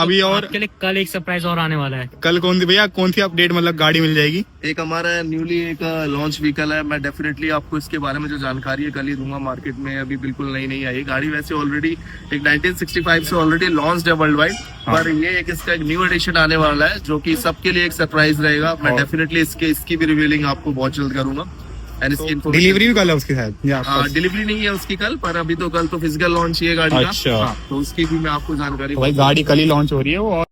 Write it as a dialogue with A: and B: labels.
A: अभी और
B: आपके लिए कल एक सरप्राइज और आने वाला है।
A: कल कौन सी भैया, कौन सी अपडेट मतलब गाड़ी मिल जाएगी?
C: एक हमारा न्यूली एक लॉन्च व्हीकल है। मैं डेफिनेटली आपको इसके बारे में जो जानकारी है कल ही दूंगा। मार्केट में अभी बिल्कुल नई नहीं आई गाड़ी। वैसे ऑलरेडी एक 1965 से ऑलरेडी लॉन्च है वर्ल्ड वाइड, पर ये एक इसका एक न्यू एडिशन आने वाला है जो कि सबके लिए एक सरप्राइज रहेगा। मैं डेफिनेटली इसकी भी रिवीलिंग आपको बहुत जल्द करूंगा।
A: डिलीवरी भी कल है उसके साथ?
C: डिलीवरी नहीं है उसकी कल, पर अभी तो कल तो फिजिकल लॉन्च ही है गाड़ी का।
A: अच्छा।
C: तो उसकी भी मैं आपको जानकारी
A: भाई गाड़ी कल ही लॉन्च हो रही है वो।